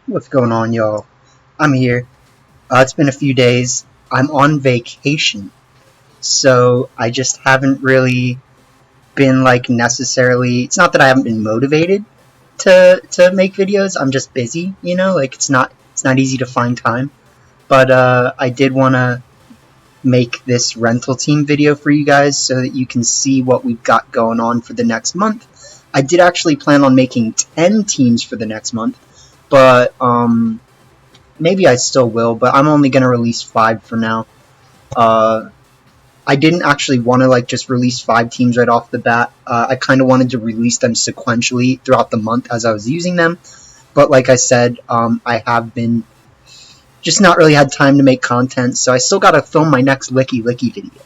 What's going on, y'all? I'm here. It's been a few days. I'm on vacation, so I just haven't really been necessarily. It's not that I haven't been motivated to make videos. I'm just busy, it's not easy to find time. But I did want to make this rental team video for you guys so that you can see what we've got going on for the next month. I did actually plan on making 10 teams for the next month, but maybe I still will, but I'm only going to release 5 for now. I didn't actually want to just release 5 teams right off the bat. I kind of wanted to release them sequentially throughout the month as I was using them. But like I said, I have been just not really had time to make content, so I still got to film my next Licky Licky video.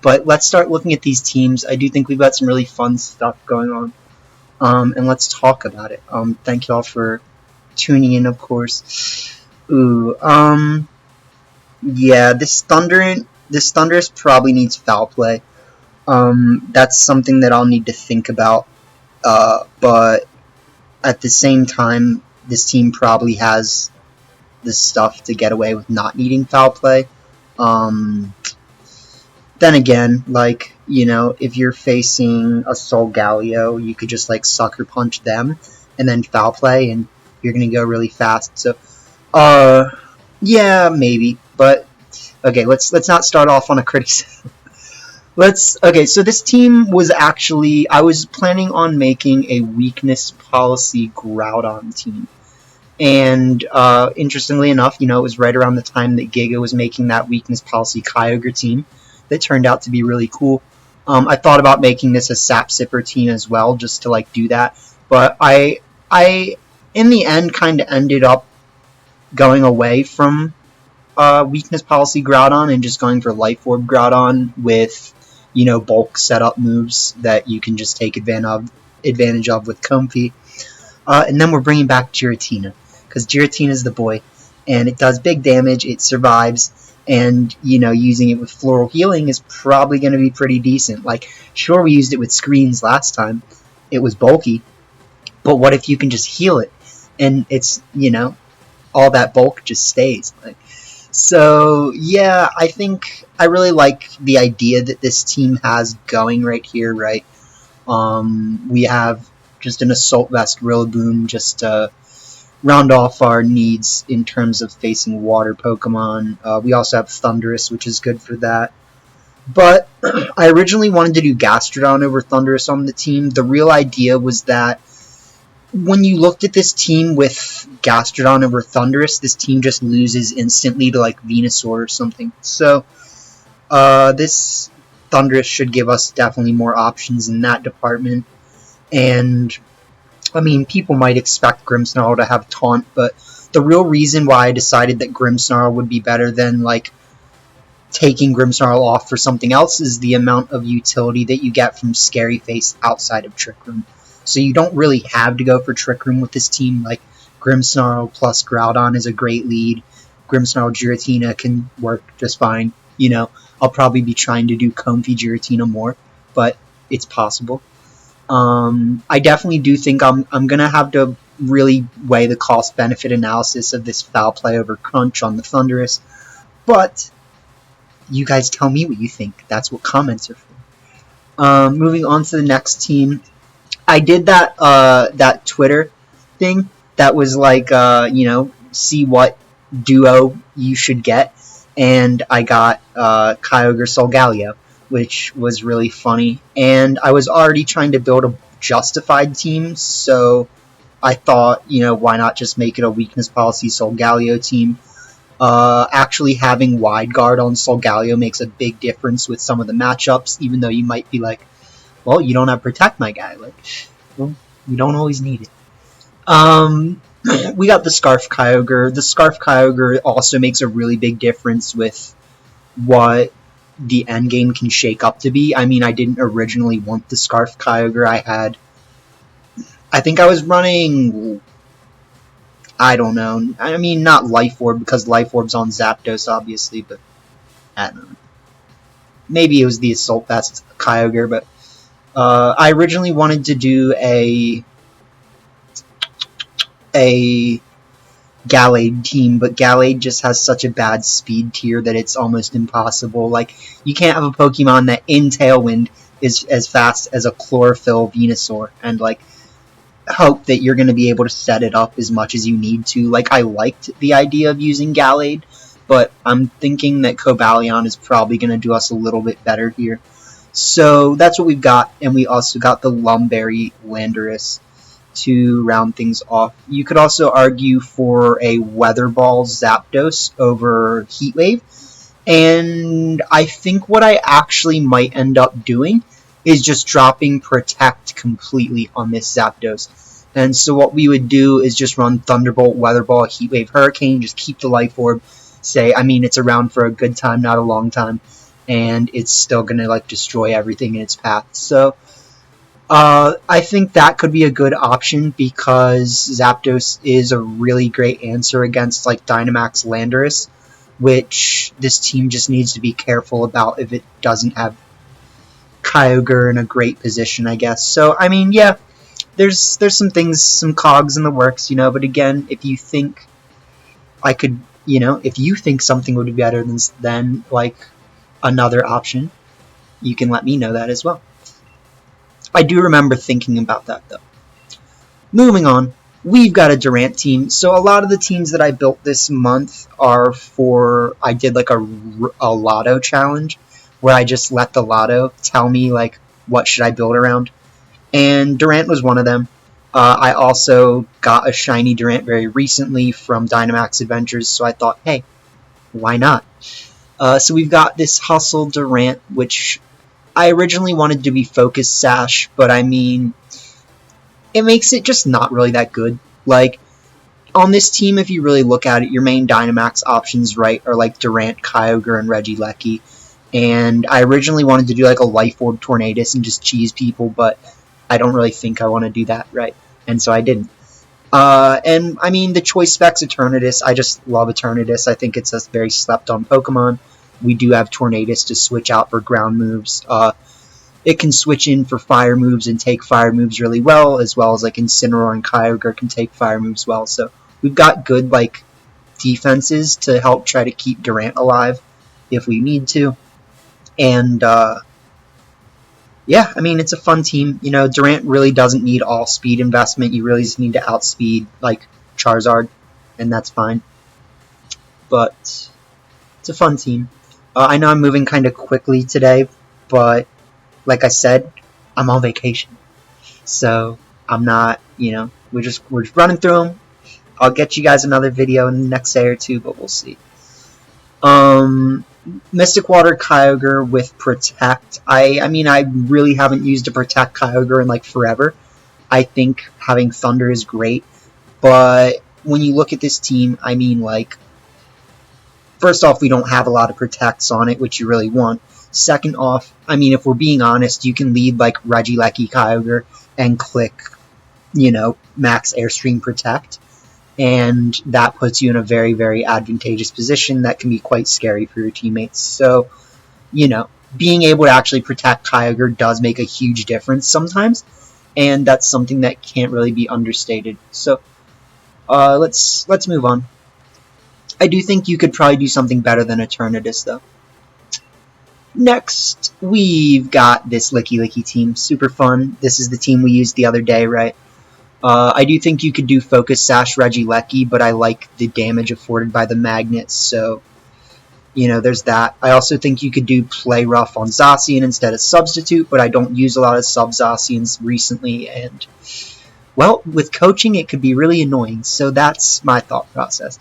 But let's start looking at these teams. I do think we've got some really fun stuff going on. And let's talk about it. Thank y'all for tuning in, of course. Ooh, yeah, this Thunderous probably needs foul play. That's something that I'll need to think about. But at the same time, this team probably has the stuff to get away with not needing foul play. Then again, if you're facing a Solgaleo, you could just sucker punch them and then foul play, and you're gonna go really fast. So, yeah, maybe. But okay, let's not start off on a criticism. Okay, so this team was actually, I was planning on making a weakness policy Groudon team. And interestingly enough, it was right around the time that Giga was making that weakness policy Kyogre team that turned out to be really cool. I thought about making this a Sap Sipper team as well, just to do that. But I in the end kind of ended up going away from weakness policy Groudon and just going for Life Orb Groudon with bulk setup moves that you can just take advantage of with Comfey. And then we're bringing back Giratina, because Giratina is the boy, and it does big damage, it survives, and, using it with Floral Healing is probably going to be pretty decent. Sure, we used it with Screens last time, it was bulky, but what if you can just heal it, and it's, all that bulk just stays. So, yeah, I think I really like the idea that this team has going right here, right? We have just an Assault Vest Rillaboom just to round off our needs in terms of facing water Pokemon. We also have Thundurus, which is good for that. But I originally wanted to do Gastrodon over Thundurus on the team. The real idea was that when you looked at this team with Gastrodon over Thundurus, this team just loses instantly to Venusaur or something. So this Thundurus should give us definitely more options in that department. And, I mean, people might expect Grimmsnarl to have Taunt, but the real reason why I decided that Grimmsnarl would be better than, taking Grimmsnarl off for something else is the amount of utility that you get from Scary Face outside of Trick Room. So you don't really have to go for Trick Room with this team. Grimmsnarl plus Groudon is a great lead. Grimmsnarl Giratina can work just fine. I'll probably be trying to do Comfey Giratina more, but it's possible. I definitely do think I'm gonna have to really weigh the cost-benefit analysis of this foul play over Crunch on the Thundurus, but you guys tell me what you think. That's what comments are for. Moving on to the next team, I did that Twitter thing that was see what duo you should get, and I got Kyogre Solgaleo, which was really funny. And I was already trying to build a justified team, so I thought, why not just make it a weakness policy Solgaleo team. Actually having Wide Guard on Solgaleo makes a big difference with some of the matchups, even though you might be well, you don't have Protect, my guy. Well, you don't always need it. We got the Scarf Kyogre. The Scarf Kyogre also makes a really big difference with what the endgame can shake up to be. I mean, I didn't originally want the Scarf Kyogre. I think I was running, I don't know. I mean, not Life Orb, because Life Orb's on Zapdos, obviously, but I don't know. Maybe it was the Assault Vest Kyogre, but I originally wanted to do a Gallade team, but Gallade just has such a bad speed tier that it's almost impossible. Like, you can't have a Pokemon that in Tailwind is as fast as a Chlorophyll Venusaur, and like, hope that you're going to be able to set it up as much as you need to. Like, I liked the idea of using Gallade, but I'm thinking that Cobalion is probably going to do us a little bit better here. So that's what we've got, and we also got the Lumberry Landorus to round things off. You could also argue for a Weather Ball Zapdos over Heat Wave, and I think what I actually might end up doing is just dropping Protect completely on this Zapdos. And so what we would do is just run Thunderbolt, Weather Ball, Heat Wave, Hurricane, just keep the Life Orb, it's around for a good time, not a long time, and it's still going to like destroy everything in its path. So I think that could be a good option because Zapdos is a really great answer against like Dynamax Landorus, which this team just needs to be careful about if it doesn't have Kyogre in a great position, I guess. So I mean, yeah, there's some things, some cogs in the works, but again, if you think I could, if you think something would be better than like another option, you can let me know that as well. I do remember thinking about that, though. Moving on, we've got a Durant team. So a lot of the teams that I built this month are I did like a lotto challenge where I just let the lotto tell me like what should I build around. And Durant was one of them. I also got a shiny Durant very recently from Dynamax Adventures, so I thought, hey, why not? So we've got this Hustle Durant, which I originally wanted to be Focus Sash, but I mean, it makes it just not really that good. Like, on this team, if you really look at it, your main Dynamax options, right, are like Durant, Kyogre, and Regieleki. And I originally wanted to do like a Life Orb Tornadus and just cheese people, but I don't really think I want to do that, right? And so I didn't. And I mean, the choice specs Eternatus, I just love Eternatus. I think it's a very slept on Pokemon. We do have Tornadus to switch out for ground moves. It can switch in for fire moves and take fire moves really well as like Incineroar and Kyogre can take fire moves well. So we've got good like defenses to help try to keep Durant alive if we need to. And yeah, I mean, it's a fun team. Durant really doesn't need all speed investment. You really just need to outspeed like Charizard, and that's fine. But it's a fun team. I know I'm moving kind of quickly today, but like I said, I'm on vacation. So I'm not, we're just running through them. I'll get you guys another video in the next day or two, but we'll see. Mystic Water Kyogre with Protect. I mean, I really haven't used a Protect Kyogre in like forever. I think having Thunder is great, but when you look at this team, I mean, like, first off, we don't have a lot of Protects on it, which you really want. Second off, I mean, if we're being honest, you can lead like Regieleki Kyogre and click, max Airstream Protect, and that puts you in a very, very advantageous position that can be quite scary for your teammates. So, being able to actually protect Kyogre does make a huge difference sometimes, and that's something that can't really be understated. So, let's move on. I do think you could probably do something better than Eternatus, though. Next, we've got this Licky team. Super fun. This is the team we used the other day, right? I do think you could do Focus Sash Regieleki, but I like the damage afforded by the magnets, so, there's that. I also think you could do Play Rough on Zacian instead of Substitute, but I don't use a lot of Sub-Zacians recently, and, well, with coaching it could be really annoying, so that's my thought process.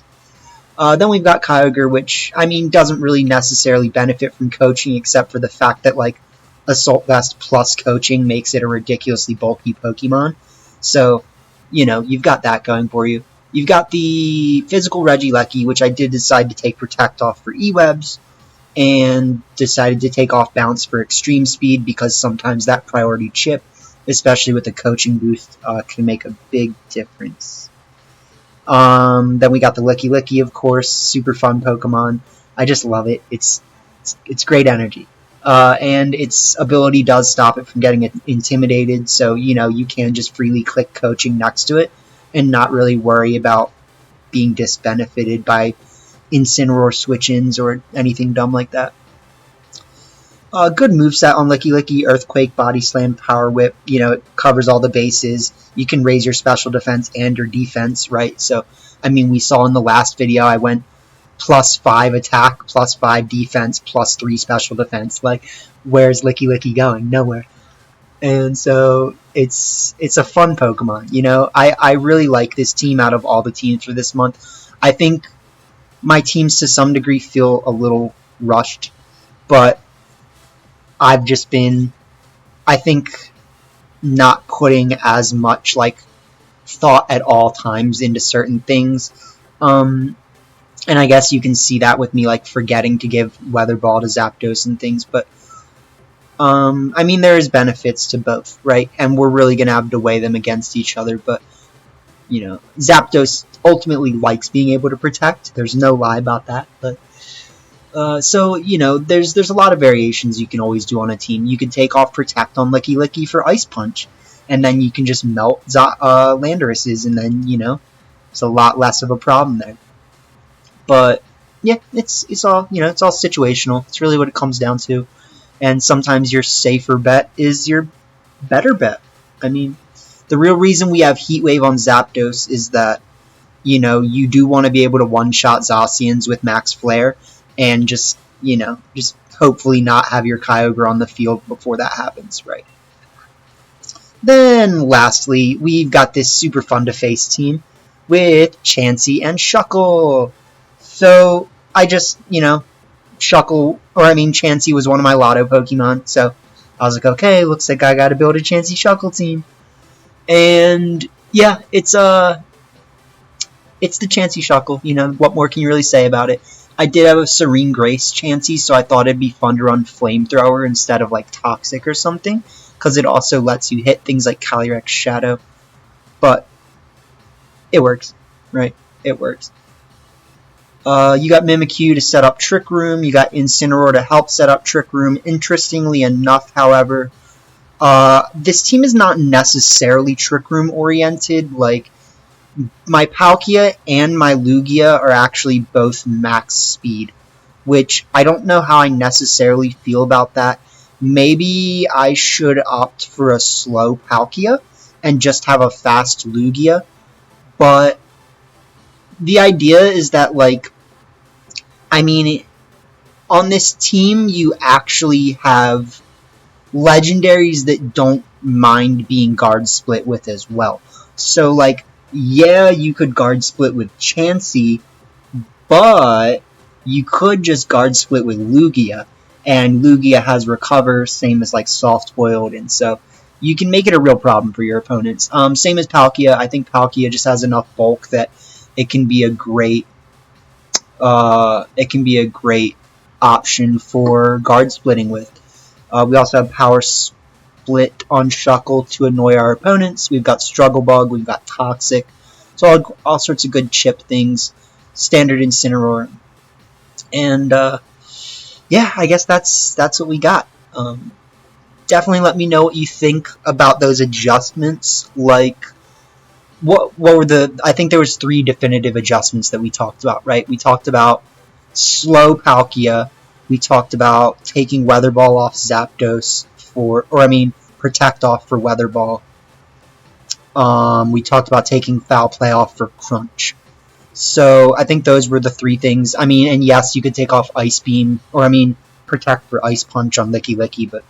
Then we've got Kyogre, which, I mean, doesn't really necessarily benefit from coaching, except for the fact that, like, Assault Vest plus coaching makes it a ridiculously bulky Pokemon. So, you've got that going for you. You've got the physical Regieleki, which I did decide to take Protect off for E-Webs, and decided to take off Bounce for extreme speed, because sometimes that priority chip, especially with the coaching boost, can make a big difference. Then we got the Licky, of course, super fun Pokemon. I just love it. It's great energy. And its ability does stop it from getting intimidated, so, you can just freely click coaching next to it and not really worry about, being disbenefited by Incineroar switch-ins or anything dumb like that. Good moveset on Licky Licky, Earthquake, Body Slam, Power Whip. You know, it covers all the bases. You can raise your special defense and your defense, right? So, I mean, we saw in the last video I went +5 attack, +5 defense, +3 special defense. Like, where's Licky Licky going? Nowhere. And so it's a fun Pokemon. You know, I really like this team out of all the teams for this month. I think my teams to some degree feel a little rushed, but I've just been, I think, not putting as much like thought at all times into certain things. And I guess you can see that with me like forgetting to give Weather Ball to Zapdos and things, but I mean, there is benefits to both, right? And we're really going to have to weigh them against each other, but you know, Zapdos ultimately likes being able to protect. There's no lie about that, but so, you know, there's a lot of variations you can always do on a team. You can take off Protect on Licky Licky for Ice Punch, and then you can just melt Landorus's, and then, you know, it's a lot less of a problem there. But, yeah, it's all, you know, it's all situational. It's really what it comes down to. And sometimes your safer bet is your better bet. I mean, the real reason we have Heat Wave on Zapdos is that, you know, you do want to be able to one-shot Zacians with Max Flare, and just, you know, just hopefully not have your Kyogre on the field before that happens, right? Then, lastly, we've got this super fun-to-face team with Chansey and Shuckle. So, I just, you know, Chansey was one of my Lotto Pokemon, so I was like, okay, looks like I gotta build a Chansey Shuckle team. And, yeah, it's the Chansey Shuckle, you know, what more can you really say about it? I did have a Serene Grace Chansey, so I thought it'd be fun to run Flamethrower instead of like Toxic or something, because it also lets you hit things like Calyrex Shadow. But it works, right? It works. You got Mimikyu to set up Trick Room. You got Incineroar to help set up Trick Room. Interestingly enough, however, this team is not necessarily Trick Room oriented. Like, my Palkia and my Lugia are actually both max speed, which I don't know how I necessarily feel about that. Maybe I should opt for a slow Palkia and just have a fast Lugia, but the idea is that, like, I mean, on this team you actually have legendaries that don't mind being guard split with as well. So, like, yeah, you could guard split with Chansey, but you could just guard split with Lugia, and Lugia has Recover, same as like Soft Boiled, and so you can make it a real problem for your opponents. Same as Palkia. I think Palkia just has enough bulk that it can be a great option for guard splitting with. We also have Power Split on Shuckle to annoy our opponents. We've got Struggle Bug, we've got Toxic, so all sorts of good chip things. Standard Incineroar, and yeah, I guess that's what we got. Definitely let me know what you think about those adjustments. Like, what were I think there was 3 definitive adjustments that we talked about, right? We talked about slow Palkia. We talked about taking Weather Ball off Zapdos Protect off for Weather Ball. We talked about taking Foul Play off for Crunch. So I think those were the 3 things. I mean, and yes, you could take off Ice Beam, Protect for Ice Punch on Licky Licky, but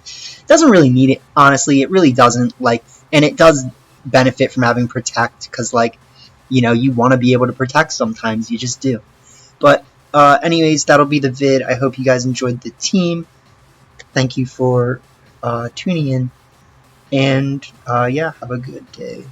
it doesn't really need it, honestly. It really doesn't, like, and it does benefit from having Protect, because, like, you know, you want to be able to protect sometimes, you just do. But anyways, that'll be the vid. I hope you guys enjoyed the team. Thank you for tuning in, and yeah, have a good day.